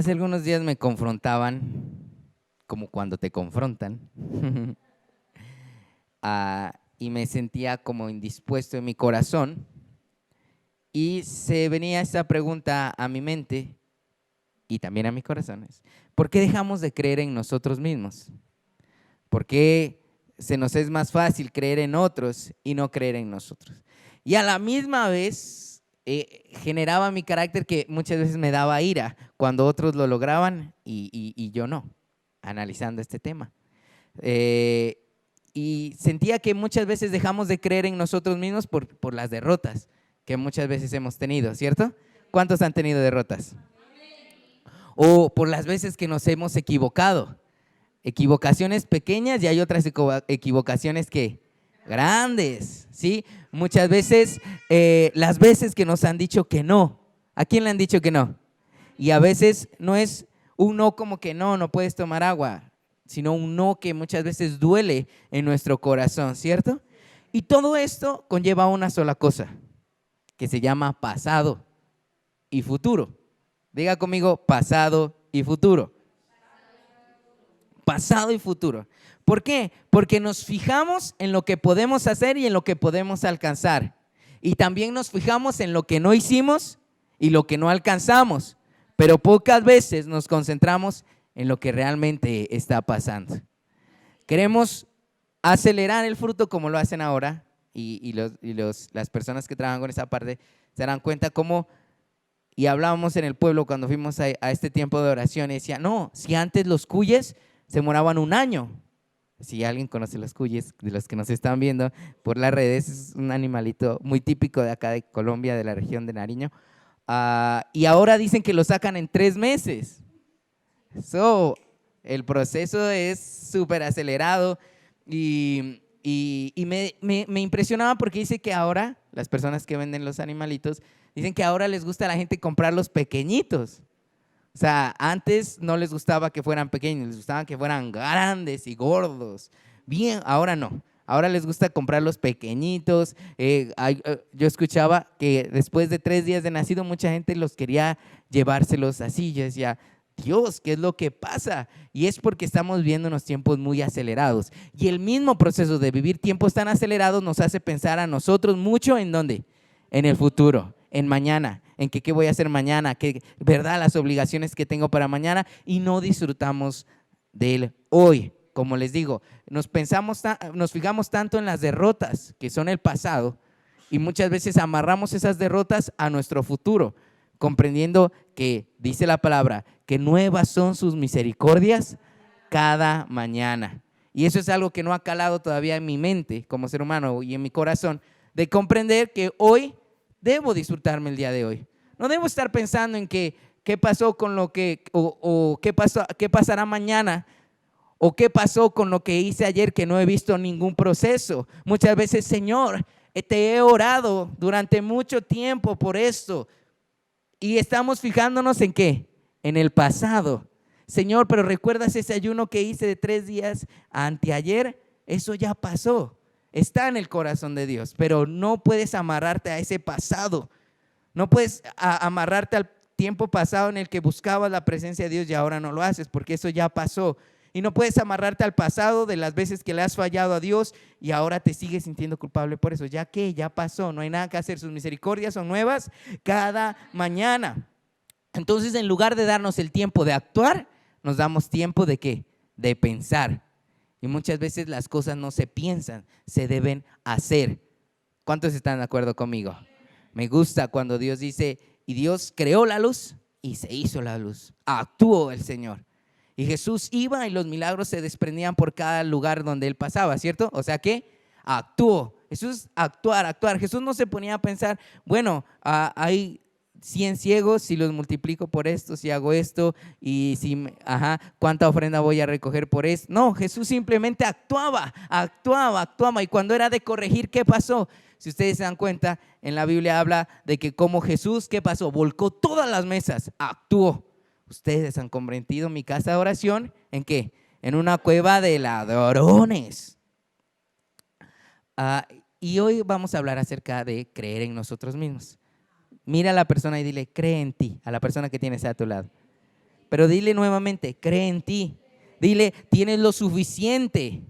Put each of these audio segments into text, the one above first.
Hace algunos días me confrontaban, como cuando te confrontan, y me sentía como indispuesto en mi corazón, y se venía esta pregunta a mi mente y también a mi corazón: ¿por qué dejamos de creer en nosotros mismos? ¿Por qué se nos es más fácil creer en otros y no creer en nosotros? Y a la misma vez generaba mi carácter que muchas veces me daba ira cuando otros lo lograban y yo no, analizando este tema. Y sentía que muchas veces dejamos de creer en nosotros mismos por las derrotas que muchas veces hemos tenido, ¿cierto? ¿Cuántos han tenido derrotas? O por las veces que nos hemos equivocado. Equivocaciones pequeñas y hay otras equivocaciones que grandes, ¿sí? Muchas veces, las veces que nos han dicho que no. ¿A quién le han dicho que no? Y a veces no es un no como que no puedes tomar agua, sino un no que muchas veces duele en nuestro corazón, ¿cierto? Y todo esto conlleva una sola cosa, que se llama pasado y futuro. Diga conmigo, pasado y futuro. Pasado y futuro. ¿Por qué? Porque nos fijamos en lo que podemos hacer y en lo que podemos alcanzar. Y también nos fijamos en lo que no hicimos y lo que no alcanzamos. Pero pocas veces nos concentramos en lo que realmente está pasando. Queremos acelerar el fruto como lo hacen ahora, y las personas que trabajan con esa parte se darán cuenta cómo, y hablábamos en el pueblo cuando fuimos a este tiempo de oración, y decía, no, si antes los cuyes se demoraban 1 año. Si alguien conoce los cuyes, de los que nos están viendo por las redes, es un animalito muy típico de acá de Colombia, de la región de Nariño. Y ahora dicen que lo sacan en 3 meses. El proceso es súper acelerado y me impresionaba porque dice que ahora las personas que venden los animalitos dicen que ahora les gusta a la gente comprar los pequeñitos. O sea, antes no les gustaba que fueran pequeños, les gustaba que fueran grandes y gordos. Bien, ahora no. Ahora les gusta comprar los pequeñitos. Yo escuchaba que después de 3 días de nacido mucha gente los quería llevárselos así. Yo decía, Dios, ¿qué es lo que pasa? Y es porque estamos viviendo unos tiempos muy acelerados. Y el mismo proceso de vivir tiempos tan acelerados nos hace pensar a nosotros mucho en ¿dónde? En el futuro, en mañana, en que qué voy a hacer mañana, que, ¿verdad? Las obligaciones que tengo para mañana, y no disfrutamos del hoy. Como les digo, nos fijamos tanto en las derrotas que son el pasado y muchas veces amarramos esas derrotas a nuestro futuro, comprendiendo que dice la palabra que nuevas son sus misericordias cada mañana. Y eso es algo que no ha calado todavía en mi mente como ser humano y en mi corazón, de comprender que hoy debo disfrutarme el día de hoy. No debo estar pensando en qué pasó con lo que, o qué pasará mañana, o qué pasó con lo que hice ayer que no he visto ningún proceso. Muchas veces, Señor, te he orado durante mucho tiempo por esto, y estamos fijándonos en ¿qué? En el pasado. Señor, pero ¿recuerdas ese ayuno que hice de 3 días anteayer? Eso ya pasó. Está en el corazón de Dios, pero no puedes amarrarte a ese pasado. No puedes amarrarte al tiempo pasado en el que buscabas la presencia de Dios y ahora no lo haces, porque eso ya pasó. Y no puedes amarrarte al pasado de las veces que le has fallado a Dios y ahora te sigues sintiendo culpable por eso. Ya que ya pasó, no hay nada que hacer. Sus misericordias son nuevas cada mañana. Entonces, en lugar de darnos el tiempo de actuar, nos damos tiempo de ¿qué? De pensar. Y muchas veces las cosas no se piensan, se deben hacer. ¿Cuántos están de acuerdo conmigo? Me gusta cuando Dios dice, y Dios creó la luz y se hizo la luz. Actuó el Señor. Y Jesús iba y los milagros se desprendían por cada lugar donde Él pasaba, ¿cierto? O sea que actuó. Eso es actuar. Jesús no se ponía a pensar, bueno, hay 100 ciegos, si los multiplico por esto, si hago esto, y si, ¿cuánta ofrenda voy a recoger por esto? No, Jesús simplemente actuaba. Y cuando era de corregir, ¿qué pasó? Si ustedes se dan cuenta, en la Biblia habla de que como Jesús, ¿qué pasó? Volcó todas las mesas, actuó. Ustedes han convertido mi casa de oración, ¿en qué? En una cueva de ladrones. Y hoy vamos a hablar acerca de creer en nosotros mismos. Mira a la persona y dile, cree en ti, a la persona que tienes a tu lado. pero dile nuevamente, cree en ti. Dile, tienes lo suficiente.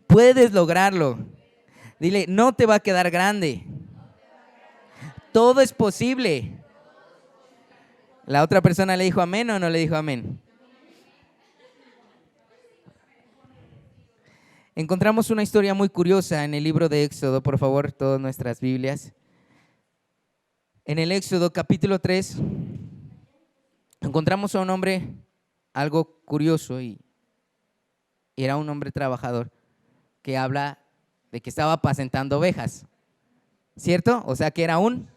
Puedes lograrlo. Dile, no te va a quedar grande. Todo es posible. La otra persona le dijo amén o no le dijo amén. Encontramos una historia muy curiosa en el libro de Éxodo, por favor, todas nuestras Biblias. En el Éxodo capítulo 3, encontramos a un hombre algo curioso y era un hombre trabajador que habla de que estaba apacentando ovejas, ¿cierto? O sea que era un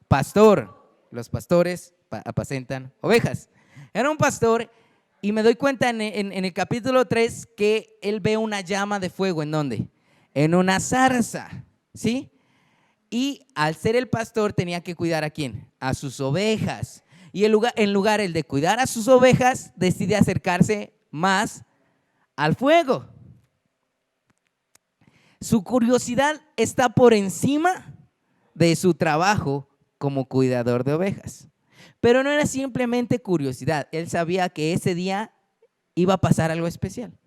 pastor. Los pastores apacentan ovejas. Era un pastor y me doy cuenta en el capítulo 3 que él ve una llama de fuego. ¿En dónde? En una zarza, ¿sí? Y al ser el pastor tenía que cuidar ¿a quién? A sus ovejas. Y en lugar el de cuidar a sus ovejas, decide acercarse más al fuego. Su curiosidad está por encima de su trabajo como cuidador de ovejas. Pero no era simplemente curiosidad. Él sabía que ese día iba a pasar algo especial.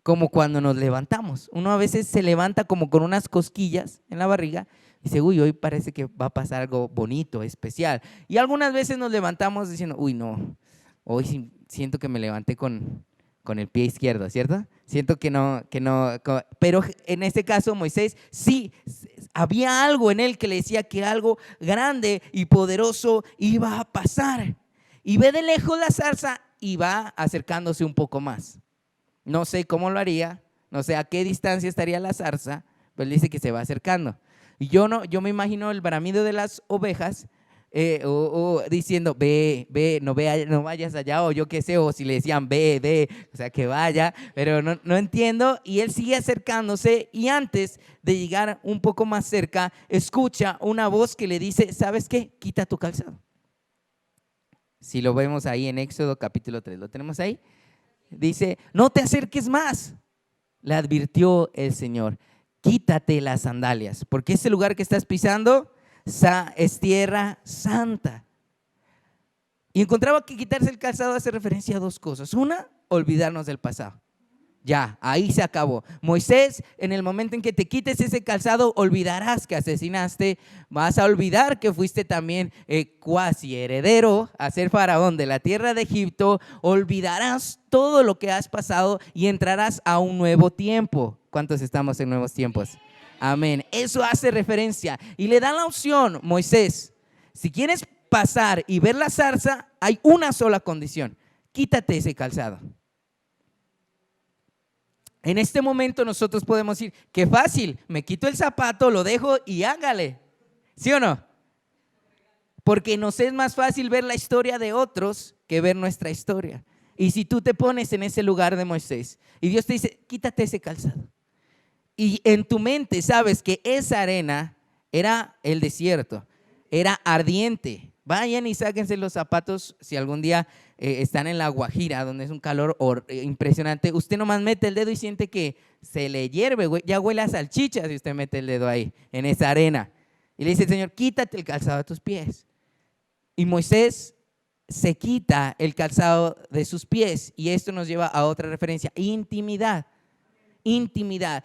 Como cuando nos levantamos. Uno a veces se levanta como con unas cosquillas en la barriga y dice, uy, hoy parece que va a pasar algo bonito, especial. Y algunas veces nos levantamos diciendo, uy, no, hoy sí siento que me levanté con el pie izquierdo, ¿cierto? Siento que no, pero en este caso Moisés sí, había algo en él que le decía que algo grande y poderoso iba a pasar. Y ve de lejos la zarza y va acercándose un poco más. No sé cómo lo haría, no sé a qué distancia estaría la zarza, pero él dice que se va acercando. Y yo me imagino el bramido de las ovejas, o diciendo, ve, no vayas allá, o yo qué sé, o si le decían, ve, o sea, que vaya, pero no entiendo. Y él sigue acercándose y antes de llegar un poco más cerca, escucha una voz que le dice, ¿sabes qué? Quita tu calzado. Si lo vemos ahí en Éxodo capítulo 3, ¿lo tenemos ahí? Dice, no te acerques más, le advirtió el Señor, quítate las sandalias, porque ese lugar que estás pisando es tierra santa. Y encontraba que quitarse el calzado hace referencia a dos cosas. Una, olvidarnos del pasado. Ya, ahí se acabó. Moisés, en el momento en que te quites ese calzado, olvidarás que asesinaste, vas a olvidar que fuiste también cuasi heredero a ser faraón de la tierra de Egipto, olvidarás todo lo que has pasado y entrarás a un nuevo tiempo. ¿Cuántos estamos en nuevos tiempos? Amén. Eso hace referencia y le da la opción, Moisés, si quieres pasar y ver la zarza, hay una sola condición: quítate ese calzado. En este momento nosotros podemos decir, qué fácil, me quito el zapato, lo dejo y hágale, ¿sí o no? Porque nos es más fácil ver la historia de otros que ver nuestra historia. Y si tú te pones en ese lugar de Moisés y Dios te dice, quítate ese calzado, y en tu mente sabes que esa arena era el desierto, era ardiente. Vayan y sáquense los zapatos si algún día están en la Guajira, donde es un calor impresionante. Usted nomás mete el dedo y siente que se le hierve, ya huele a salchicha si usted mete el dedo ahí, en esa arena. Y le dice el Señor, quítate el calzado de tus pies. Y Moisés se quita el calzado de sus pies. Y esto nos lleva a otra referencia, intimidad. Intimidad.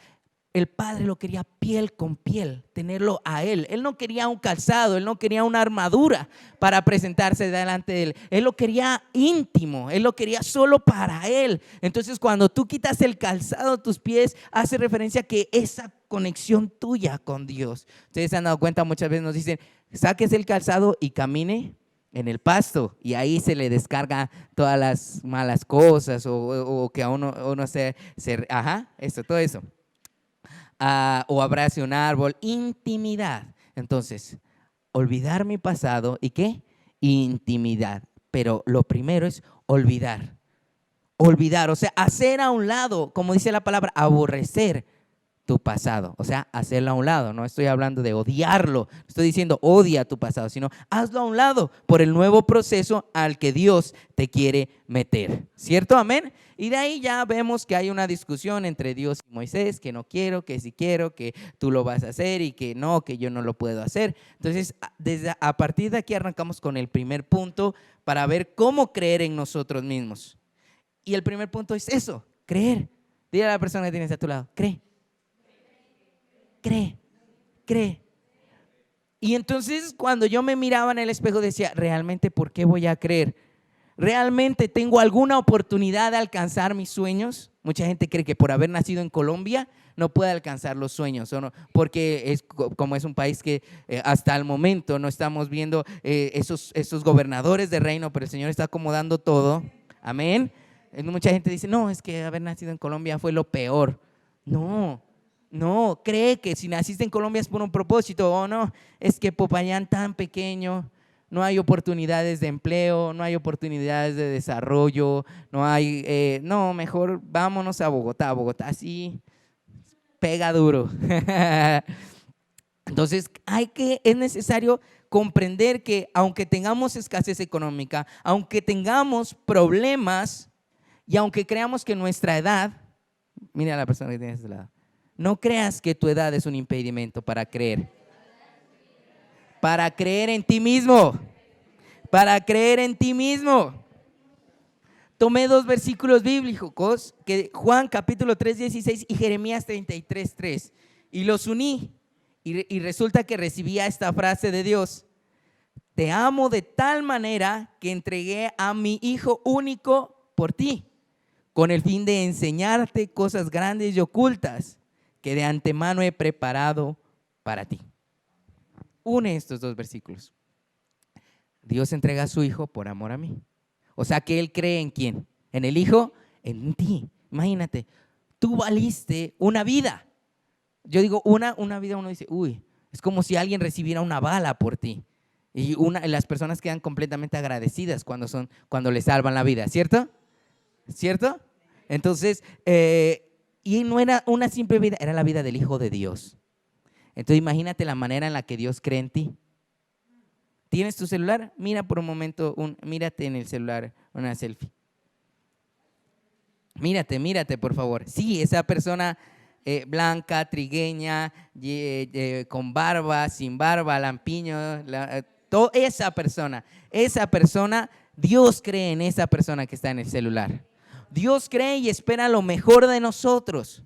El Padre lo quería piel con piel, tenerlo a Él. Él no quería un calzado, Él no quería una armadura para presentarse delante de Él. Él lo quería íntimo, Él lo quería solo para Él. Entonces cuando tú quitas el calzado de tus pies, hace referencia a que esa conexión tuya con Dios. Ustedes se han dado cuenta, muchas veces nos dicen, sáquese el calzado y camine en el pasto, y ahí se le descarga todas las malas cosas o que a uno todo eso. O abrace un árbol, intimidad. Entonces, olvidar mi pasado y ¿qué? Intimidad. Pero lo primero es olvidar, o sea, hacer a un lado, como dice la palabra, aborrecer tu pasado, o sea, hacerlo a un lado. No estoy hablando de odiarlo, no estoy diciendo odia tu pasado, sino hazlo a un lado por el nuevo proceso al que Dios te quiere meter, ¿cierto? Amén. Y de ahí ya vemos que hay una discusión entre Dios y Moisés, que no quiero, que sí quiero, que tú lo vas a hacer y que no, que yo no lo puedo hacer. Entonces, a partir de aquí arrancamos con el primer punto para ver cómo creer en nosotros mismos. Y el primer punto es eso, creer. Dile a la persona que tienes a tu lado, cree. Cree, cree. Y entonces cuando yo me miraba en el espejo decía, ¿realmente por qué voy a creer? ¿Realmente tengo alguna oportunidad de alcanzar mis sueños? Mucha gente cree que por haber nacido en Colombia no puede alcanzar los sueños, ¿o no? Porque como es un país que hasta el momento no estamos viendo esos gobernadores de reino, pero el Señor está acomodando todo. Amén. Mucha gente dice, no, es que haber nacido en Colombia fue lo peor. No, cree que si naciste en Colombia es por un propósito, o no, es que Popayán tan pequeño, no hay oportunidades de empleo, no hay oportunidades de desarrollo, no, mejor vámonos a Bogotá sí pega duro. Entonces es necesario comprender que aunque tengamos escasez económica, aunque tengamos problemas y aunque creamos que nuestra edad, mira a la persona que tienes de lado, no creas que tu edad es un impedimento para creer. Para creer en ti mismo. Para creer en ti mismo. Tomé 2 versículos bíblicos, Juan capítulo 3:16 y Jeremías 33:3, y los uní. Y resulta que recibía esta frase de Dios: te amo de tal manera que entregué a mi Hijo único por ti, con el fin de enseñarte cosas grandes y ocultas que de antemano he preparado para ti. Une estos 2 versículos. Dios entrega a su Hijo por amor a mí. O sea que Él cree ¿en quién? En el Hijo, en ti. Imagínate, tú valiste una vida. Yo digo una vida, uno dice, uy, es como si alguien recibiera una bala por ti. Y las personas quedan completamente agradecidas cuando le salvan la vida, ¿cierto? ¿Cierto? Entonces, y no era una simple vida, era la vida del Hijo de Dios. Entonces imagínate la manera en la que Dios cree en ti. ¿Tienes tu celular? Mira por un momento, mírate en el celular, una selfie. Mírate por favor. Sí, esa persona blanca, trigueña, con barba, sin barba, lampiño, esa persona, Dios cree en esa persona que está en el celular. Dios cree y espera lo mejor de nosotros.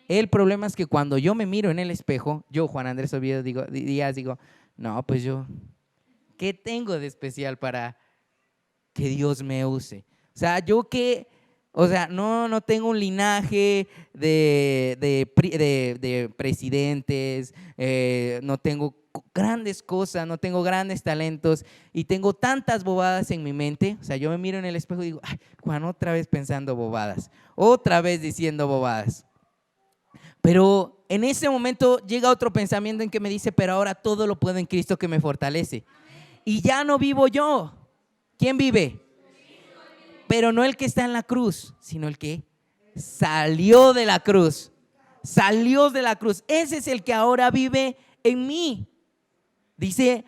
El problema es que cuando yo me miro en el espejo, yo, Juan Andrés Oviedo Díaz, digo, no, pues yo, ¿qué tengo de especial para que Dios me use? O sea, no tengo un linaje de presidentes, no tengo grandes cosas, no tengo grandes talentos y tengo tantas bobadas en mi mente. O sea, yo me miro en el espejo y digo, ay, Juan, otra vez pensando bobadas, otra vez diciendo bobadas. Pero en ese momento llega otro pensamiento en que me dice, pero ahora todo lo puedo en Cristo que me fortalece. Y ya no vivo yo. ¿Quién vive? Pero no el que está en la cruz, sino el que salió de la cruz. Salió de la cruz. Ese es el que ahora vive en mí. Dice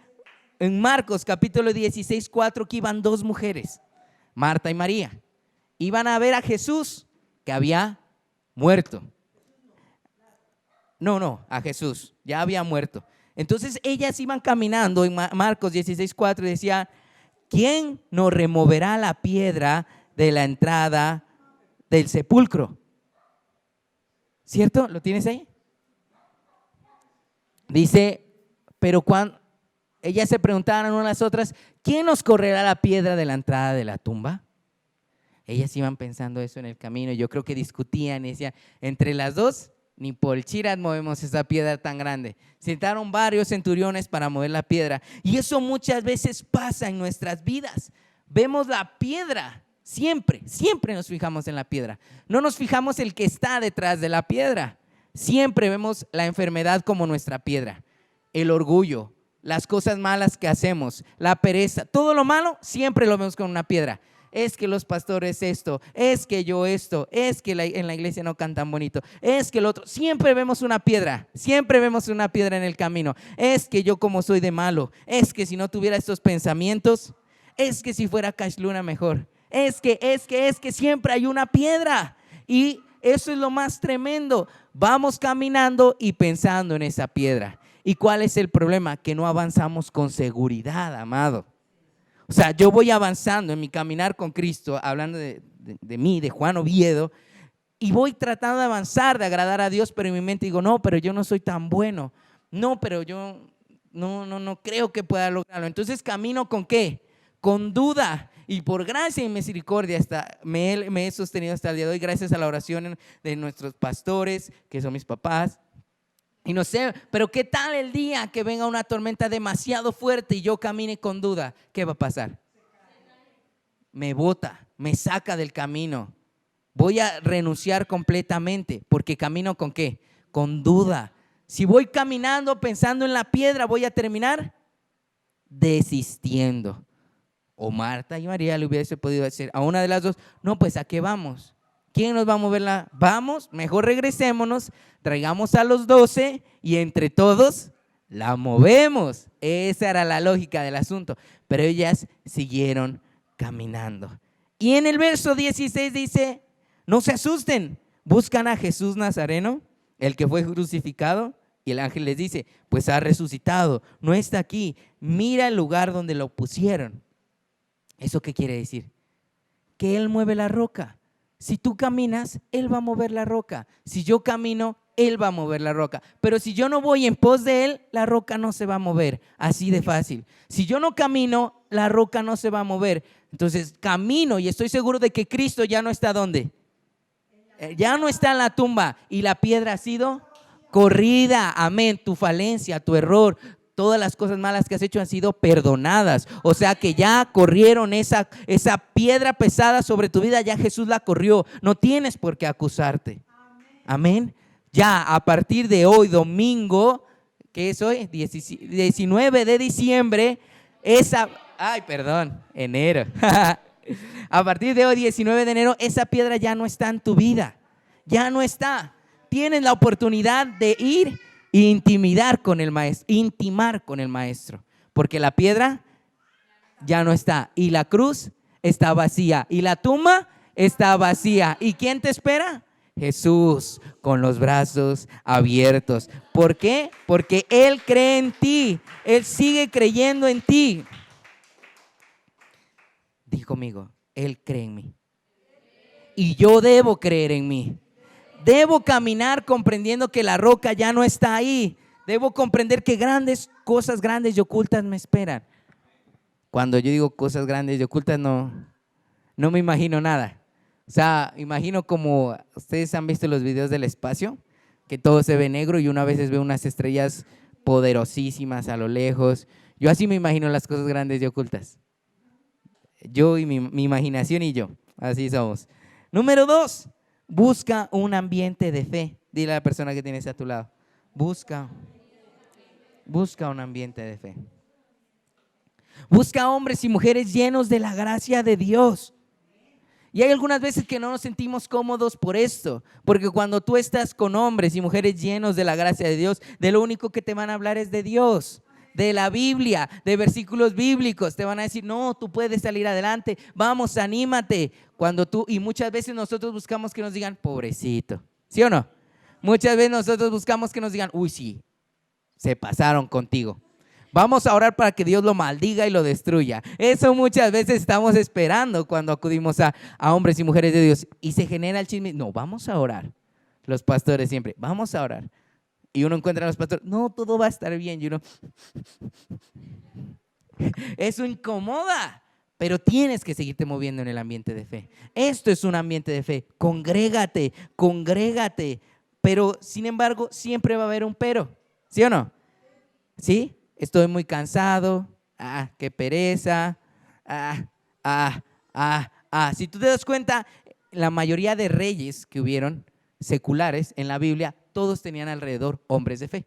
en Marcos capítulo 16:4 que iban 2 mujeres, Marta y María. Iban a ver a Jesús que había muerto. No, a Jesús, ya había muerto. Entonces ellas iban caminando en Marcos 16:4 y decía, ¿quién nos removerá la piedra de la entrada del sepulcro? ¿Cierto? ¿Lo tienes ahí? Dice, pero cuando ellas se preguntaban unas a las otras, ¿quién nos correrá la piedra de la entrada de la tumba? Ellas iban pensando eso en el camino. Yo creo que discutían y decían, entre las dos, ni por chiras movemos esa piedra tan grande. Sentaron varios centuriones para mover la piedra. Y eso muchas veces pasa en nuestras vidas. Vemos la piedra, siempre nos fijamos en la piedra. No nos fijamos el que está detrás de la piedra. Siempre vemos la enfermedad como nuestra piedra. El orgullo, las cosas malas que hacemos, la pereza, todo lo malo siempre lo vemos con una piedra. es que los pastores esto, es que yo esto, es que en la iglesia no cantan bonito, es que el otro. Siempre vemos una piedra en el camino. Es que yo como soy de malo, es que si no tuviera estos pensamientos, es que si fuera Cash Luna mejor, es que siempre hay una piedra. Y eso es lo más tremendo. Vamos caminando y pensando en esa piedra. ¿Y cuál es el problema? Que no avanzamos con seguridad, amado. O sea, yo voy avanzando en mi caminar con Cristo, hablando de mí, de Juan Oviedo, y voy tratando de avanzar, de agradar a Dios, pero en mi mente digo, no, pero yo no soy tan bueno. No, pero yo no creo que pueda lograrlo. Entonces camino ¿con qué? Con duda. Y por gracia y misericordia me he sostenido hasta el día de hoy, gracias a la oración de nuestros pastores, que son mis papás. Y no sé, pero ¿qué tal el día que venga una tormenta demasiado fuerte y yo camine con duda? ¿Qué va a pasar? Me bota, me saca del camino. Voy a renunciar completamente, porque camino ¿con qué? Con duda. Si voy caminando pensando en la piedra, voy a terminar desistiendo. O Marta y María le hubiese podido decir a una de las dos, no, pues ¿a qué vamos? ¿Quién nos va a mover Vamos, mejor regresémonos, traigamos a los 12 y entre todos la movemos. Esa era la lógica del asunto. Pero ellas siguieron caminando. Y en el verso 16 dice, no se asusten, buscan a Jesús Nazareno, el que fue crucificado. Y el ángel les dice, pues ha resucitado, no está aquí, mira el lugar donde lo pusieron. ¿Eso qué quiere decir? Que Él mueve la roca. Si tú caminas, Él va a mover la roca. Si yo camino, Él va a mover la roca. Pero si yo no voy en pos de Él, la roca no se va a mover. Así de fácil. Si yo no camino, la roca no se va a mover. Entonces camino y estoy seguro de que Cristo ya no está ¿dónde? Ya no está en la tumba y la piedra ha sido corrida. Amén. Tu falencia, tu error, todas las cosas malas que has hecho han sido perdonadas. O sea que ya corrieron esa piedra pesada sobre tu vida, ya Jesús la corrió. No tienes por qué acusarte. Amén. Ya a partir de hoy, domingo, ¿qué es hoy? 19 de diciembre, enero. A partir de hoy, 19 de enero, esa piedra ya no está en tu vida. Ya no está. Tienes la oportunidad de ir e intimar con el maestro, porque la piedra ya no está y la cruz está vacía y la tumba está vacía. ¿Y quién te espera? Jesús, con los brazos abiertos. ¿Por qué? Porque Él cree en ti, Él sigue creyendo en ti. Di conmigo, Él cree en mí y yo debo creer en mí. Debo caminar comprendiendo que la roca ya no está ahí. Debo comprender que cosas grandes y ocultas me esperan. Cuando yo digo cosas grandes y ocultas, no me imagino nada. O sea, imagino como ustedes han visto los videos del espacio, que todo se ve negro y uno a veces ve unas estrellas poderosísimas a lo lejos. Yo así me imagino las cosas grandes y ocultas. Yo y mi imaginación y yo, así somos. Número 2. Busca un ambiente de fe. Dile a la persona que tienes a tu lado. Busca un ambiente de fe. Busca hombres y mujeres llenos de la gracia de Dios. Y hay algunas veces que no nos sentimos cómodos por esto, porque cuando tú estás con hombres y mujeres llenos de la gracia de Dios, de lo único que te van a hablar es de Dios, de la Biblia, de versículos bíblicos. Te van a decir, no, tú puedes salir adelante, vamos, anímate. Y muchas veces nosotros buscamos que nos digan, pobrecito, ¿sí o no? Muchas veces nosotros buscamos que nos digan, uy, sí, se pasaron contigo. Vamos a orar para que Dios lo maldiga y lo destruya. Eso muchas veces estamos esperando cuando acudimos a hombres y mujeres de Dios. Y se genera el chisme. No, vamos a orar. Los pastores siempre, vamos a orar. Y uno encuentra a los pastores, no, todo va a estar bien. Y uno, eso incomoda, pero tienes que seguirte moviendo en el ambiente de fe. Esto es un ambiente de fe. Congrégate. Pero, sin embargo, siempre va a haber un pero. ¿Sí o no? ¿Sí? Estoy muy cansado. Qué pereza. Si tú te das cuenta, la mayoría de reyes que hubieron seculares en la Biblia, todos tenían alrededor hombres de fe,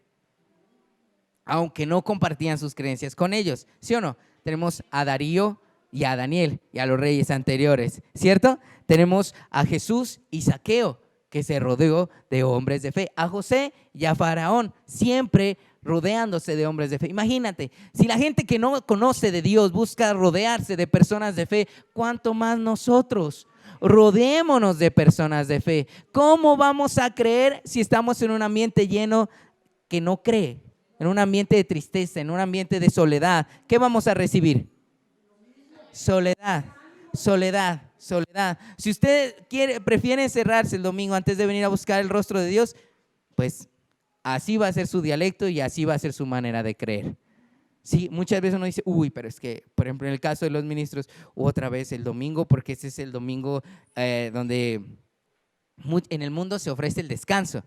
aunque no compartían sus creencias con ellos. ¿Sí o no? Tenemos a Darío, y a Daniel y a los reyes anteriores, ¿cierto? Tenemos a Jesús y Zaqueo, que se rodeó de hombres de fe, a José y a Faraón, siempre rodeándose de hombres de fe. Imagínate, si la gente que no conoce de Dios busca rodearse de personas de fe, ¿cuánto más nosotros? Rodémonos de personas de fe. ¿Cómo vamos a creer si estamos en un ambiente lleno que no cree? En un ambiente de tristeza, en un ambiente de soledad. ¿Qué vamos a recibir? Soledad, soledad, soledad. Si usted prefiere encerrarse el domingo antes de venir a buscar el rostro de Dios, pues así va a ser su dialecto y así va a ser su manera de creer. Sí, muchas veces uno dice, uy, pero es que, por ejemplo, en el caso de los ministros, otra vez el domingo, porque ese es el domingo donde en el mundo se ofrece el descanso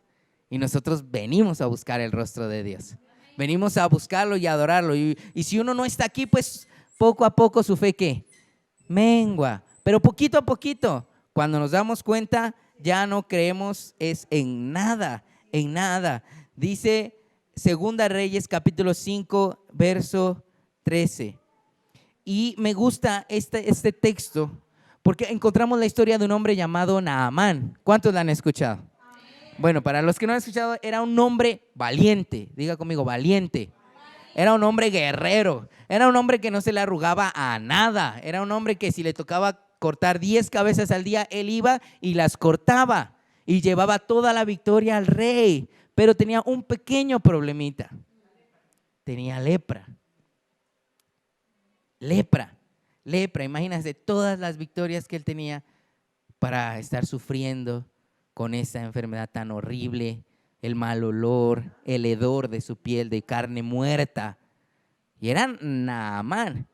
y nosotros venimos a buscar el rostro de Dios. Venimos a buscarlo y a adorarlo. Y si uno no está aquí, pues poco a poco su fe, ¿qué? Mengua. Pero poquito a poquito, cuando nos damos cuenta, ya no creemos es en nada, en nada. Dice Segunda Reyes, capítulo 5, verso 13. Y me gusta este texto porque encontramos la historia de un hombre llamado Naamán. ¿Cuántos la han escuchado? Bueno, para los que no han escuchado, era un hombre valiente. Diga conmigo, valiente. Era un hombre guerrero. Era un hombre que no se le arrugaba a nada. Era un hombre que si le tocaba cortar 10 cabezas al día, él iba y las cortaba. Y llevaba toda la victoria al rey. Pero tenía un pequeño problemita. Tenía lepra. Lepra. Imagínense todas las victorias que él tenía para estar sufriendo con esa enfermedad tan horrible, el mal olor, el hedor de su piel de carne muerta. Y era Naamán.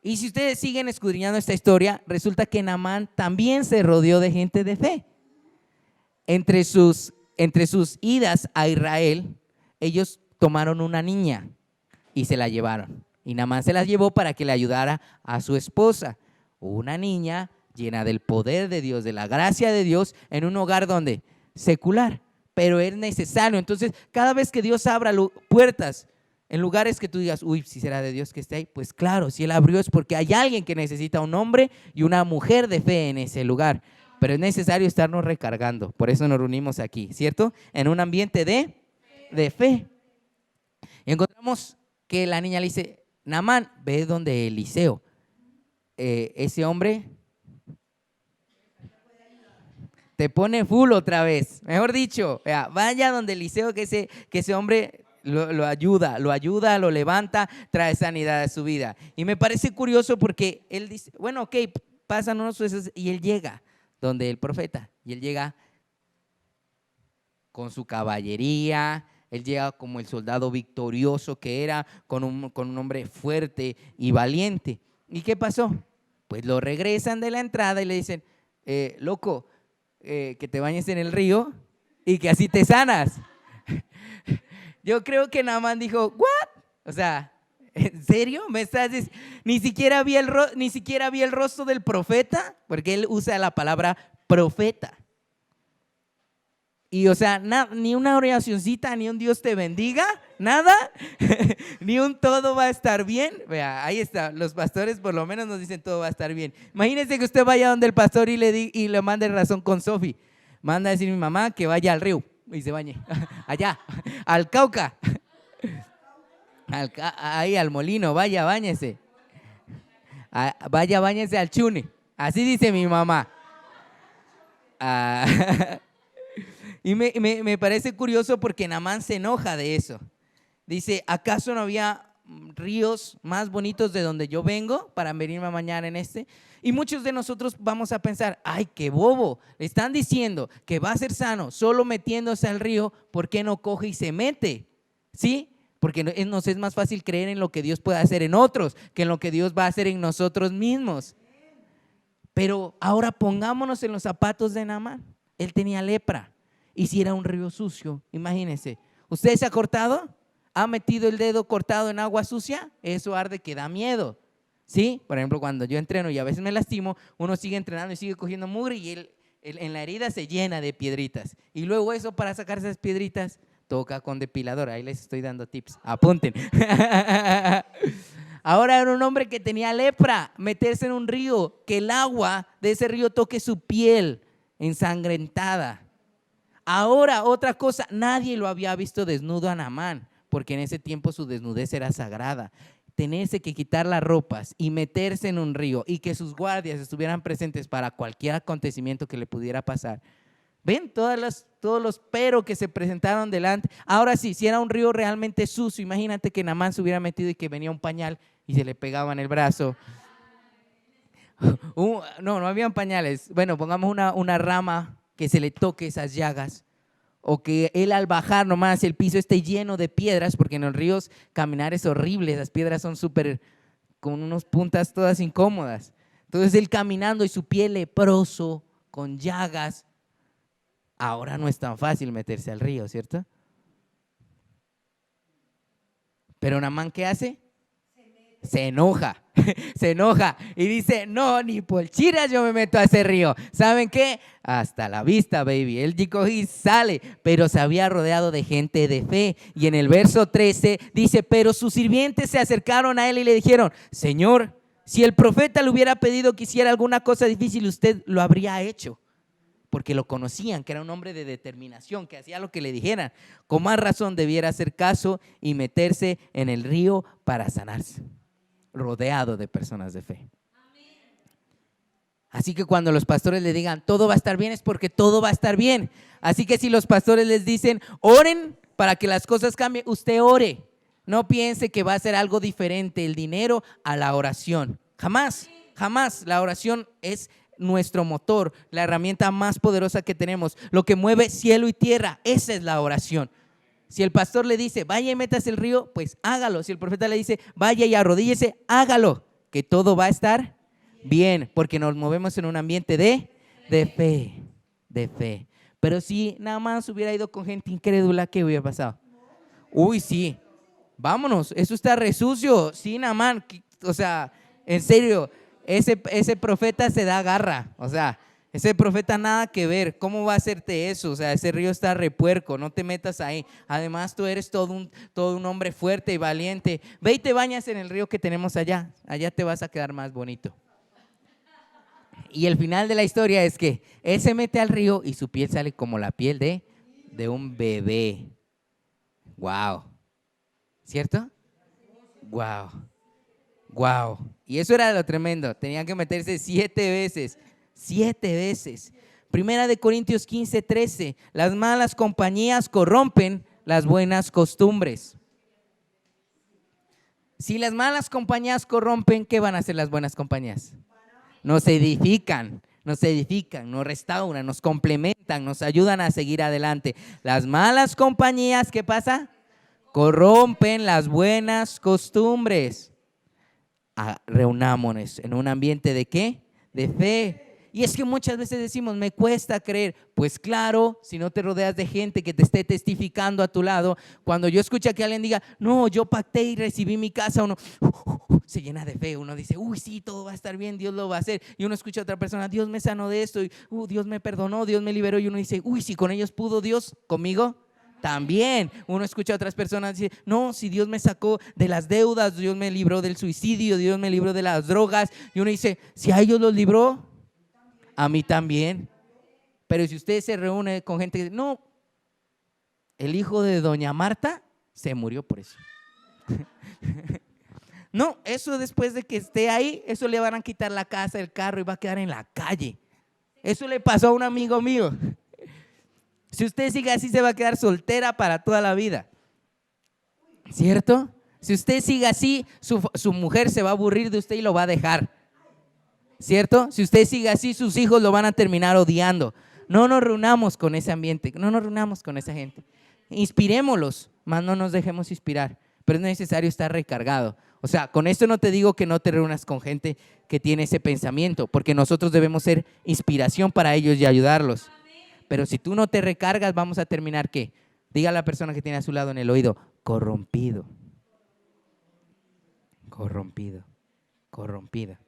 Y si ustedes siguen escudriñando esta historia, resulta que Naamán también se rodeó de gente de fe. Entre sus idas a Israel, ellos tomaron una niña y se la llevaron. Y Naamán se la llevó para que le ayudara a su esposa. Una niña llena del poder de Dios, de la gracia de Dios, en un hogar donde secular, pero es necesario. Entonces, cada vez que Dios abra puertas en lugares que tú digas, uy, si será de Dios que esté ahí, pues claro, si Él abrió es porque hay alguien que necesita un hombre y una mujer de fe en ese lugar. Pero es necesario estarnos recargando, por eso nos reunimos aquí, ¿cierto? En un ambiente de fe. Y encontramos que la niña le dice, Naamán, ve donde Eliseo. Ese hombre te pone full otra vez. Mejor dicho, vaya donde Eliseo, que ese hombre lo ayuda, lo levanta, trae sanidad a su vida. Y me parece curioso porque él dice, bueno, ok, pasan unos meses y él llega donde el profeta. Y él llega con su caballería, él llega como el soldado victorioso que era, con un hombre fuerte y valiente. ¿Y qué pasó? Pues lo regresan de la entrada y le dicen, loco, que te bañes en el río y que así te sanas. Yo creo que Naamán dijo, ¿what? O sea, ¿en serio? ¿Me estás diciendo? Ni siquiera vi el rostro del profeta, porque él usa la palabra profeta. Y o sea, ni una oracioncita, ni un Dios te bendiga, nada, ni un todo va a estar bien. Vea, ahí está, los pastores por lo menos nos dicen todo va a estar bien. Imagínense que usted vaya donde el pastor y le mande razón con Sofi. Manda a decir mi mamá que vaya al río y se bañe, allá, al Cauca, ahí al molino, vaya, báñese. Vaya, báñese al Chune, así dice mi mamá. Y me parece curioso porque Naamán se enoja de eso. Dice, ¿acaso no había ríos más bonitos de donde yo vengo para venirme a bañar en este? Y muchos de nosotros vamos a pensar, ay, qué bobo, le están diciendo que va a ser sano solo metiéndose al río, ¿por qué no coge y se mete? ¿Sí? Porque nos es más fácil creer en lo que Dios puede hacer en otros que en lo que Dios va a hacer en nosotros mismos. Pero ahora pongámonos en los zapatos de Naamán. Él tenía lepra. Y si era un río sucio, imagínense. ¿Usted se ha cortado? ¿Ha metido el dedo cortado en agua sucia? Eso arde que da miedo. ¿Sí? Por ejemplo, cuando yo entreno y a veces me lastimo, uno sigue entrenando y sigue cogiendo mugre y en la herida se llena de piedritas. Y luego eso, para sacar esas piedritas, toca con depilador. Ahí les estoy dando tips. Apunten. Ahora era un hombre que tenía lepra, meterse en un río, que el agua de ese río toque su piel ensangrentada. Ahora otra cosa, nadie lo había visto desnudo a Naamán, porque en ese tiempo su desnudez era sagrada. Tenerse que quitar las ropas y meterse en un río y que sus guardias estuvieran presentes para cualquier acontecimiento que le pudiera pasar. ¿Ven todos los pero que se presentaron delante? Ahora sí, si era un río realmente sucio, imagínate que Naamán se hubiera metido y que venía un pañal y se le pegaba en el brazo. No habían pañales. Bueno, pongamos una rama que se le toque esas llagas. O que él al bajar nomás el piso esté lleno de piedras, porque en los ríos caminar es horrible, las piedras son súper, con unas puntas todas incómodas. Entonces él caminando y su piel leproso, con llagas, ahora no es tan fácil meterse al río, ¿cierto? Pero Naamán, ¿qué hace? Se enoja, se enoja y dice, no, ni por chiras yo me meto a ese río. ¿Saben qué? Hasta la vista, baby. Él dijo y sale, pero se había rodeado de gente de fe. Y en el verso 13 dice, pero sus sirvientes se acercaron a él y le dijeron, Señor, si el profeta le hubiera pedido que hiciera alguna cosa difícil, usted lo habría hecho. Porque lo conocían, que era un hombre de determinación, que hacía lo que le dijeran. Con más razón debiera hacer caso y meterse en el río para sanarse, rodeado de personas de fe. Así que cuando los pastores le digan todo va a estar bien, es porque todo va a estar bien. Así que si los pastores les dicen oren para que las cosas cambien, usted ore. No piense que va a ser algo diferente el dinero a la oración. Jamás, jamás. La oración es nuestro motor, la herramienta más poderosa que tenemos, lo que mueve cielo y tierra. Esa es la oración. Si el pastor le dice, vaya y métase el río, pues hágalo. Si el profeta le dice, vaya y arrodíllese, hágalo, que todo va a estar bien, porque nos movemos en un ambiente de fe, de fe. Pero si nada más hubiera ido con gente incrédula, ¿qué hubiera pasado? Uy, sí, vámonos, eso está re sucio. Sí, Naamán, o sea, en serio, ese profeta se da garra, o sea, ese profeta nada que ver. ¿Cómo va a hacerte eso? O sea, ese río está repuerco, no te metas ahí. Además, tú eres todo un hombre fuerte y valiente. Ve y te bañas en el río que tenemos allá. Allá te vas a quedar más bonito. Y el final de la historia es que él se mete al río y su piel sale como la piel de un bebé. Wow. ¿Cierto? Wow. Wow. Y eso era lo tremendo. Tenían que meterse 7 veces. 7 veces. Primera de Corintios 15:13. Las malas compañías corrompen las buenas costumbres. Si las malas compañías corrompen, ¿qué van a hacer las buenas compañías? Nos edifican, nos restauran, nos complementan, nos ayudan a seguir adelante. Las malas compañías, ¿qué pasa? Corrompen las buenas costumbres. Reunámonos en un ambiente ¿de qué? De fe. Y es que muchas veces decimos, me cuesta creer. Pues claro, si no te rodeas de gente que te esté testificando a tu lado. Cuando yo escucho que alguien diga, no, yo pacté y recibí mi casa, uno se llena de fe. Uno dice, uy, sí, todo va a estar bien, Dios lo va a hacer. Y uno escucha a otra persona, Dios me sanó de esto, y Dios me perdonó, Dios me liberó. Y uno dice, uy, si con ellos pudo Dios, ¿conmigo? También. Uno escucha a otras personas decir, no, si Dios me sacó de las deudas, Dios me libró del suicidio, Dios me libró de las drogas. Y uno dice, si a ellos los libró, a mí también. Pero si usted se reúne con gente que dice, no, el hijo de doña Marta se murió por eso. No, eso después de que esté ahí, eso le van a quitar la casa, el carro y va a quedar en la calle. Eso le pasó a un amigo mío. Si usted sigue así, se va a quedar soltera para toda la vida. ¿Cierto? Si usted sigue así, su mujer se va a aburrir de usted y lo va a dejar. ¿Cierto? Si usted sigue así, sus hijos lo van a terminar odiando. No nos reunamos con ese ambiente, no nos reunamos con esa gente. Inspirémoslos, más no nos dejemos inspirar. Pero es necesario estar recargado. O sea, con esto no te digo que no te reúnas con gente que tiene ese pensamiento, porque nosotros debemos ser inspiración para ellos y ayudarlos. Pero si tú no te recargas, vamos a terminar ¿qué? Diga a la persona que tiene a su lado en el oído, corrompido. Corrompido. Corrompida.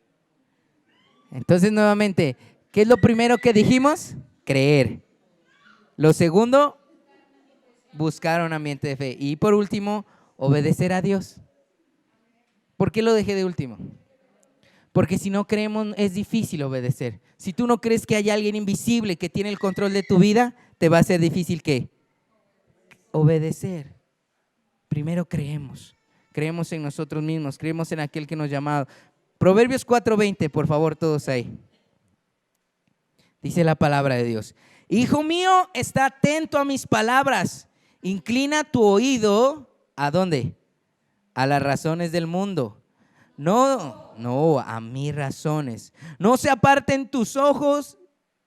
Entonces, nuevamente, ¿qué es lo primero que dijimos? Creer. Lo segundo, buscar un ambiente de fe. Y por último, obedecer a Dios. ¿Por qué lo dejé de último? Porque si no creemos es difícil obedecer. Si tú no crees que hay alguien invisible que tiene el control de tu vida, te va a ser difícil ¿qué? Obedecer. Primero creemos en nosotros mismos, creemos en aquel que nos ha llamado. Proverbios 4:20, por favor, todos ahí. Dice la palabra de Dios: hijo mío, está atento a mis palabras, inclina tu oído, ¿a dónde? A las razones del mundo. No, a mis razones. No se aparten tus ojos,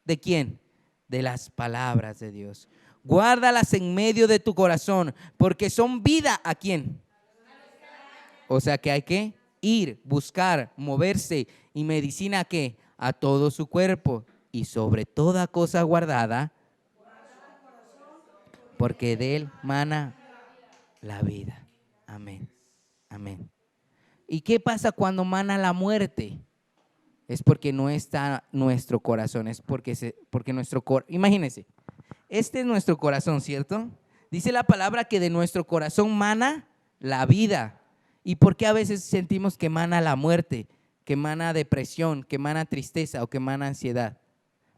¿de quién? De las palabras de Dios. Guárdalas en medio de tu corazón, porque son vida, ¿a quién? O sea que hay que ir, buscar, moverse, y medicina ¿a qué? A todo su cuerpo, y sobre toda cosa guardada, porque de él mana la vida. Amén, amén. ¿Y qué pasa cuando mana la muerte? Es porque no está nuestro corazón, es porque nuestro corazón, imagínense, este es nuestro corazón, ¿cierto? Dice la palabra que de nuestro corazón mana la vida. ¿Y por qué a veces sentimos que mana la muerte, que mana depresión, que mana tristeza o que mana ansiedad?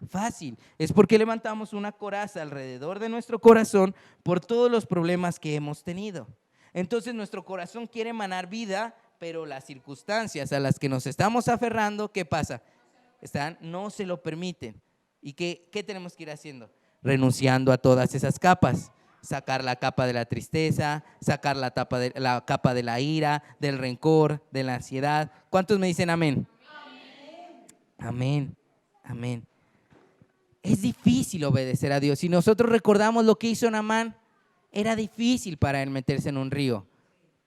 Fácil, es porque levantamos una coraza alrededor de nuestro corazón por todos los problemas que hemos tenido. Entonces nuestro corazón quiere emanar vida, pero las circunstancias a las que nos estamos aferrando, ¿qué pasa? No se lo permiten. ¿Y qué tenemos que ir haciendo? Renunciando a todas esas capas. Sacar la capa de la tristeza, sacar la capa de la ira, del rencor, de la ansiedad. ¿Cuántos me dicen amén? Amén, amén. Es difícil obedecer a Dios. Si nosotros recordamos lo que hizo Naamán, era difícil para él meterse en un río,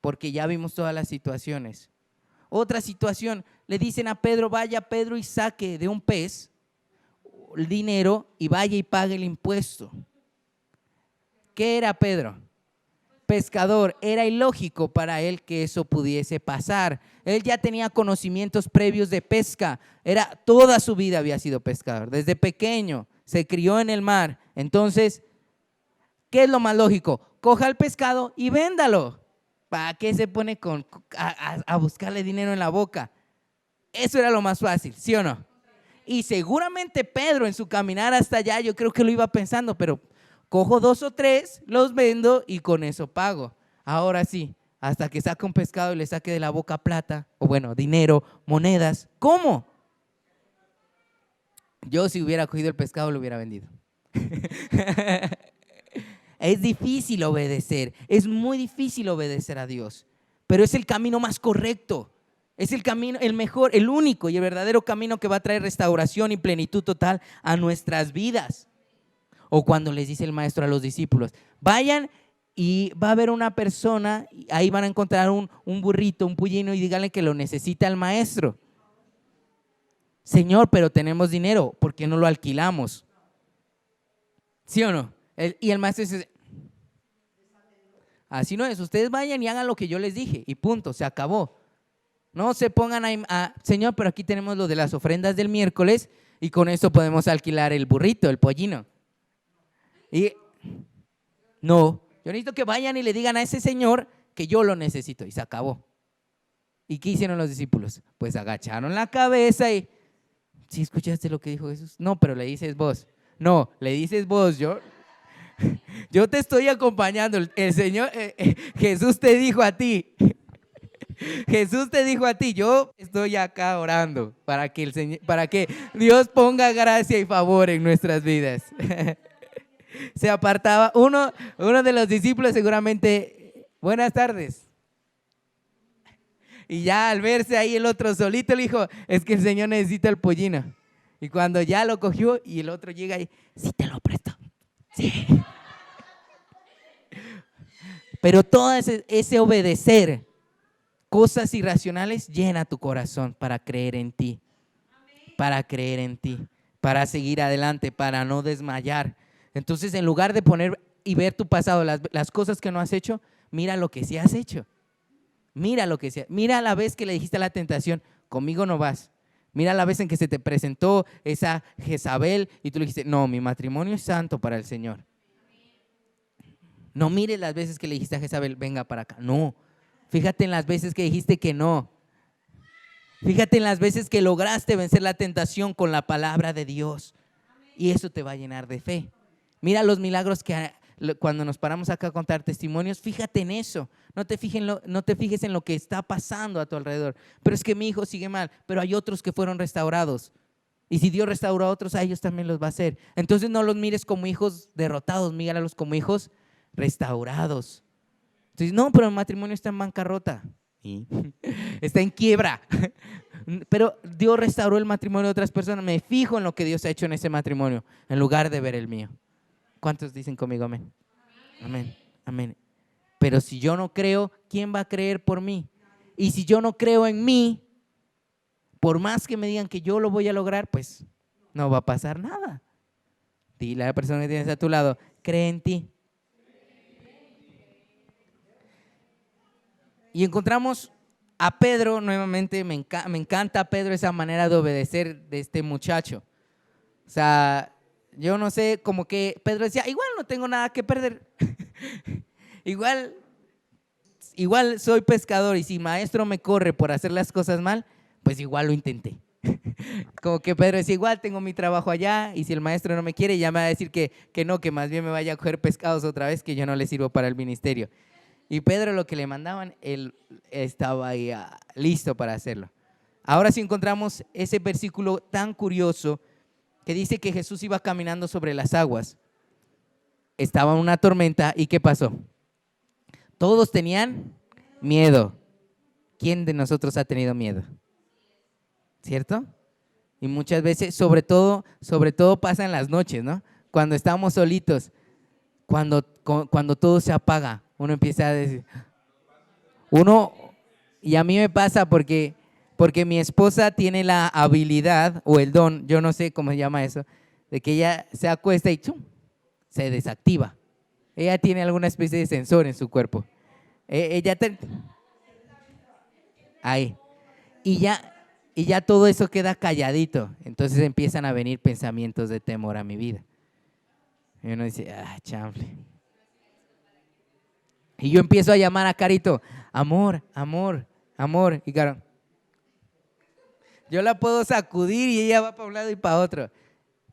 porque ya vimos todas las situaciones. Otra situación, le dicen a Pedro: vaya Pedro y saque de un pez el dinero y vaya y pague el impuesto. ¿Qué era Pedro? Pescador. Era ilógico para él que eso pudiese pasar. Él ya tenía conocimientos previos de pesca. Toda su vida había sido pescador. Desde pequeño se crió en el mar. Entonces, ¿qué es lo más lógico? Coja el pescado y véndalo. ¿Para qué se pone a buscarle dinero en la boca? Eso era lo más fácil, ¿sí o no? Y seguramente Pedro en su caminar hasta allá, yo creo que lo iba pensando, pero cojo 2 o 3, los vendo y con eso pago. Ahora sí, hasta que saque un pescado y le saque de la boca plata, o bueno, dinero, monedas. ¿Cómo? Yo si hubiera cogido el pescado lo hubiera vendido. Es difícil obedecer, es muy difícil obedecer a Dios, pero es el camino más correcto. Es el camino, el mejor, el único y el verdadero camino que va a traer restauración y plenitud total a nuestras vidas. O cuando les dice el maestro a los discípulos: vayan y va a haber una persona, ahí van a encontrar un burrito, un pollino, y díganle que lo necesita el maestro. Señor, pero tenemos dinero, ¿por qué no lo alquilamos? ¿Sí o no? Y el maestro dice: así no es, ustedes vayan y hagan lo que yo les dije y punto, se acabó. No se pongan Señor, pero aquí tenemos lo de las ofrendas del miércoles y con eso podemos alquilar el burrito, el pollino. Y no, yo necesito que vayan y le digan a ese señor que yo lo necesito, y se acabó. ¿Y qué hicieron los discípulos? Pues agacharon la cabeza y ¿sí escuchaste lo que dijo Jesús? No, pero le dices vos. No, le dices vos, yo te estoy acompañando. El Señor, Jesús te dijo a ti. Jesús te dijo a ti: yo estoy acá orando para que Dios ponga gracia y favor en nuestras vidas. Se apartaba uno de los discípulos, seguramente: buenas tardes. Y ya al verse ahí el otro solito le dijo: es que el Señor necesita el pollino. Y cuando ya lo cogió y el otro llega y: sí, te lo presto. Sí. Pero todo ese obedecer cosas irracionales llena tu corazón para creer en ti. Para creer en ti, para seguir adelante, para no desmayar. Entonces, en lugar de poner y ver tu pasado, las cosas que no has hecho, mira lo que sí has hecho. Mira la vez que le dijiste a la tentación: conmigo no vas. Mira la vez en que se te presentó esa Jezabel y tú le dijiste: no, mi matrimonio es santo para el Señor. No mires las veces que le dijiste a Jezabel: venga para acá. No, fíjate en las veces que dijiste que no. Fíjate en las veces que lograste vencer la tentación con la palabra de Dios. Y eso te va a llenar de fe. Mira los milagros que cuando nos paramos acá a contar testimonios, fíjate en eso. No te fijes en lo que está pasando a tu alrededor. Pero es que mi hijo sigue mal, pero hay otros que fueron restaurados. Y si Dios restauró a otros, a ellos también los va a hacer. Entonces no los mires como hijos derrotados, míralos como hijos restaurados. Entonces, no, pero el matrimonio está en bancarrota. ¿Sí? Está en quiebra. Pero Dios restauró el matrimonio de otras personas. Me fijo en lo que Dios ha hecho en ese matrimonio, en lugar de ver el mío. ¿Cuántos dicen conmigo amén? Amén, amén. Pero si yo no creo, ¿quién va a creer por mí? Y si yo no creo en mí, por más que me digan que yo lo voy a lograr, pues no va a pasar nada. Dile a la persona que tienes a tu lado, cree en ti. Y encontramos a Pedro nuevamente. Me encanta Pedro, esa manera de obedecer de este muchacho. O sea, yo no sé, como que Pedro decía, igual no tengo nada que perder. igual soy pescador, y si maestro me corre por hacer las cosas mal, pues igual lo intenté. Como que Pedro decía, igual tengo mi trabajo allá, y si el maestro no me quiere, ya me va a decir que no, que más bien me vaya a coger pescados otra vez, que yo no le sirvo para el ministerio. Y Pedro, lo que le mandaban, él estaba ahí listo para hacerlo. Ahora sí encontramos ese versículo tan curioso que dice que Jesús iba caminando sobre las aguas. Estaba en una tormenta, ¿y qué pasó? Todos tenían miedo. ¿Quién de nosotros ha tenido miedo? ¿Cierto? Y muchas veces, sobre todo pasa en las noches, ¿no? Cuando estamos solitos, cuando todo se apaga, uno empieza a decir, y a mí me pasa porque mi esposa tiene la habilidad o el don, yo no sé cómo se llama eso, de que ella se acuesta y ¡chum!, se desactiva. Ella tiene alguna especie de sensor en su cuerpo. Ahí. Y ya todo eso queda calladito. Entonces empiezan a venir pensamientos de temor a mi vida. Y uno dice, chanfle. Y yo empiezo a llamar a Carito, amor, amor, amor. Y claro, yo la puedo sacudir y ella va para un lado y para otro.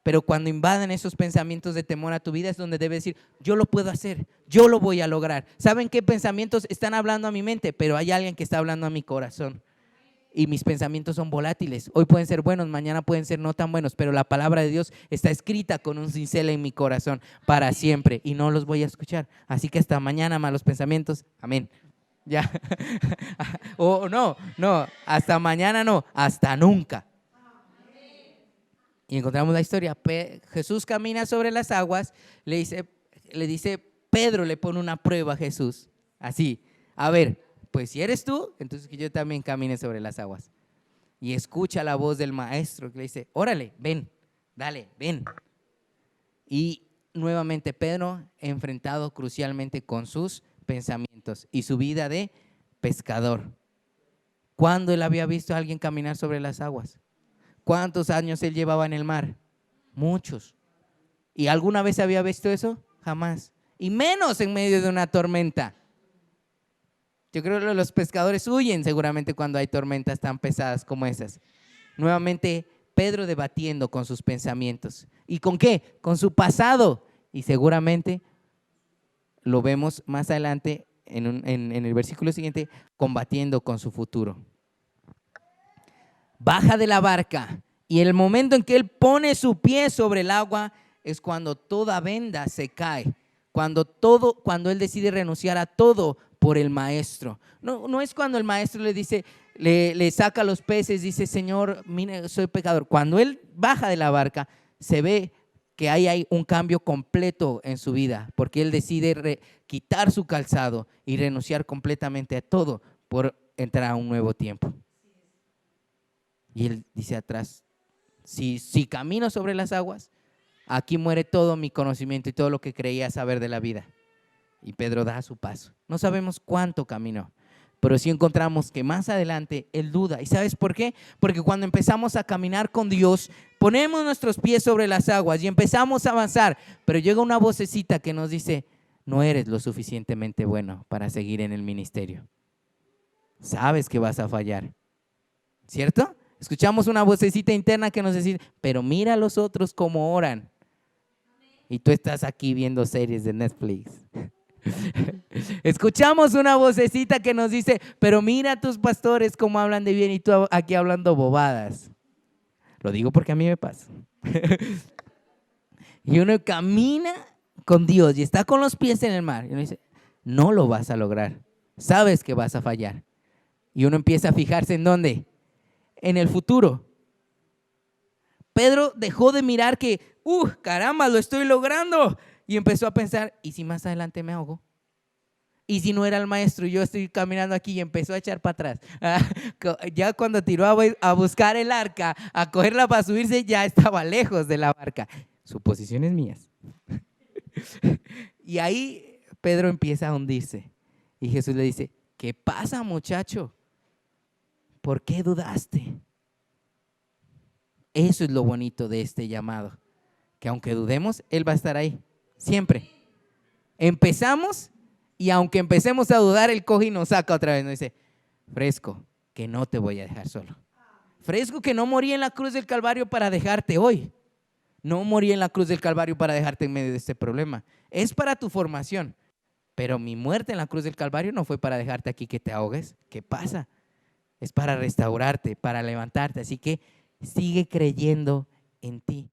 Pero cuando invaden esos pensamientos de temor a tu vida es donde debes decir, yo lo puedo hacer, yo lo voy a lograr. ¿Saben qué pensamientos están hablando a mi mente? Pero hay alguien que está hablando a mi corazón. Y mis pensamientos son volátiles. Hoy pueden ser buenos, mañana pueden ser no tan buenos, pero la palabra de Dios está escrita con un cincel en mi corazón para siempre y no los voy a escuchar. Así que hasta mañana, malos pensamientos. Amén. Ya. O no, hasta mañana no, hasta nunca. Y encontramos la historia. Jesús camina sobre las aguas, le dice, Pedro le pone una prueba a Jesús. Así, a ver, pues si eres tú, entonces que yo también camine sobre las aguas. Y escucha la voz del maestro que le dice, órale, ven, dale, ven. Y nuevamente Pedro enfrentado crucialmente con sus pensamientos y su vida de pescador. ¿Cuándo él había visto a alguien caminar sobre las aguas? ¿Cuántos años él llevaba en el mar? Muchos. ¿Y alguna vez había visto eso? Jamás. Y menos en medio de una tormenta. Yo creo que los pescadores huyen seguramente cuando hay tormentas tan pesadas como esas. Nuevamente, Pedro debatiendo con sus pensamientos. ¿Y con qué? Con su pasado. Y seguramente lo vemos más adelante en el versículo siguiente, combatiendo con su futuro. Baja de la barca y el momento en que él pone su pie sobre el agua es cuando toda venda se cae. Cuando él decide renunciar a todo por el maestro. No es cuando el maestro le dice, le saca los peces, dice, Señor, mire, soy pecador. Cuando él baja de la barca, se ve que hay un cambio completo en su vida, porque él decide quitar su calzado y renunciar completamente a todo por entrar a un nuevo tiempo. Y él dice atrás, si camino sobre las aguas, aquí muere todo mi conocimiento y todo lo que creía saber de la vida. Y Pedro da su paso. No sabemos cuánto caminó, pero sí encontramos que más adelante él duda. ¿Y sabes por qué? Porque cuando empezamos a caminar con Dios, ponemos nuestros pies sobre las aguas y empezamos a avanzar, pero llega una vocecita que nos dice, no eres lo suficientemente bueno para seguir en el ministerio. Sabes que vas a fallar. ¿cierto? Escuchamos una vocecita interna que nos dice, pero mira a los otros cómo oran. Y tú estás aquí viendo series de Netflix. Escuchamos una vocecita que nos dice, pero mira a tus pastores cómo hablan de bien y tú aquí hablando bobadas. Lo digo porque a mí me pasa. Y uno camina con Dios y está con los pies en el mar. Y uno dice, no lo vas a lograr. Sabes que vas a fallar. Y uno empieza a fijarse en dónde. En el futuro. Pedro dejó de mirar que, caramba, lo estoy logrando. Y empezó a pensar, ¿y si más adelante me ahogo? ¿Y si no era el maestro? Yo estoy caminando aquí y empezó a echar para atrás. Ya cuando tiró a buscar el arca, a cogerla para subirse, ya estaba lejos de la barca. Suposiciones mías. Y ahí Pedro empieza a hundirse. Y Jesús le dice, ¿qué pasa, muchacho? ¿Por qué dudaste? Eso es lo bonito de este llamado. Que aunque dudemos, Él va a estar ahí. Siempre. Empezamos y aunque empecemos a dudar, Él coge y nos saca otra vez. Nos dice, Fresco, que no te voy a dejar solo. Fresco, que no morí en la cruz del Calvario para dejarte hoy. No morí en la cruz del Calvario para dejarte en medio de este problema. Es para tu formación. Pero mi muerte en la cruz del Calvario no fue para dejarte aquí que te ahogues. ¿Qué pasa? Es para restaurarte, para levantarte. Así que sigue creyendo en ti.